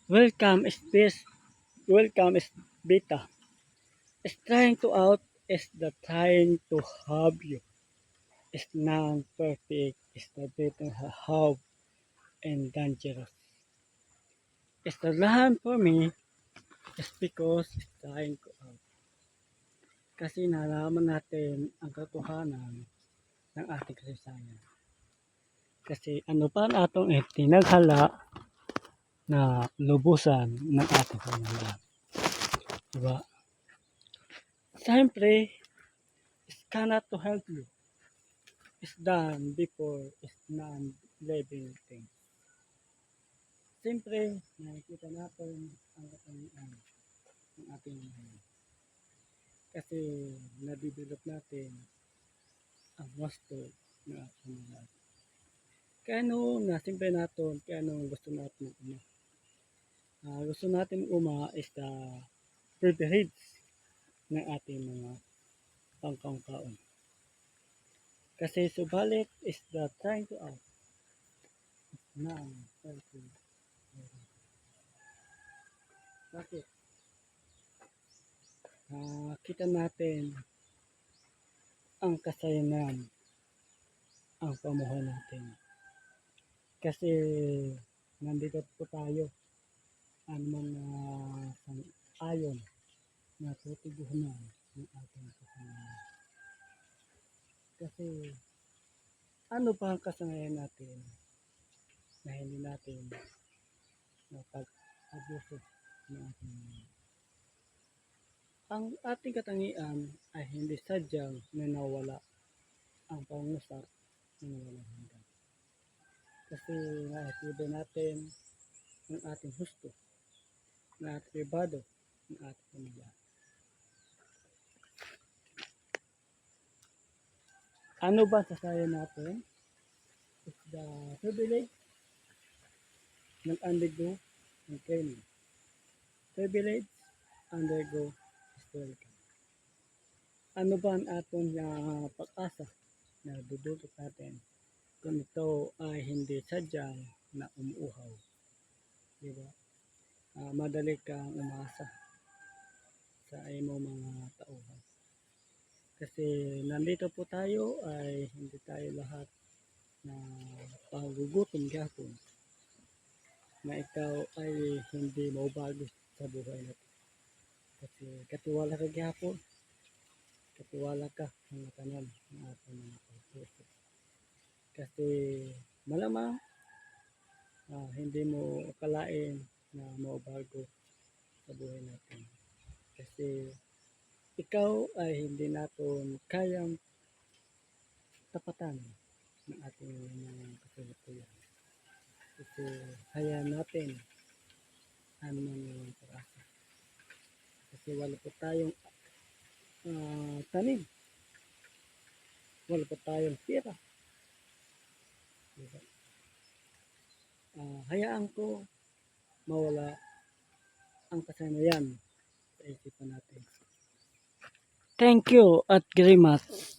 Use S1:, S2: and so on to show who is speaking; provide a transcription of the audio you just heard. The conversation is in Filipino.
S1: Welcome is this. Welcome is beta. Is trying to out is the trying to have you. Is non-perfect. Is the better have and dangerous. Is the lahan for me is because it's trying to out. Kasi nalaman natin ang katotohanan ng ating kasaysayan. Kasi ano pa natong tinaghala na lubusan ng ating pamilya. Diba? Siyempre, it cannot to help you. It's done before it's non-living thing. Siyempre, nakikita natin ang katangian ng ating mga. Kasi nabibilot natin ang gusto ng ating mga. Kaya nasimple natin, kaya gusto natin uma. Gusto natin uma is the privilege ng ating mga pangkaon. Kasi subalit is the trying to out ng selfie. Bakit? Kita natin ang kasayanan ang pamuhay natin. Kasi nandito po tayo anumang ayon na tutigunan ng ating kasayanan. Kasi ano ba ang kasayanan natin na hindi natin napag-abuso ng ating ang ating katangian ay hindi sadyang nanawala ang pangusap ng walang hanggan. Kasi nakikita natin ang ating husto, ng ating pribado, ng ating pamilya. Ano ba sasayan natin? It's the privilege ng undergo ng training. Privilege, undergo, historical. Ano ba ang atong pag-asa na dudulot natin kung ito ay hindi sadyang na umuuhaw? Diba? Madali kang umasa sa iyong mga tauhan. Kasi nandito po tayo ay hindi tayo lahat na pagugutom gapon na ikaw ay hindi mabago sa buhay natin. Kasi katiwala ka gapon, katiwala ka ng tanan ng ating mga pagpuso. Kasi malamang hindi mo akalain na mabago sa buhay natin. Kasi ikaw ay hindi natin kayang tapatan ng ating mga kasalukuyan. Kasi hayaan natin ang mga pag-asa. Kasi wala po tayong tanim. Wala po tayong pira. Diba? Hayaan ko mawala ang kasanayan sa isipan natin. Thank you at very much.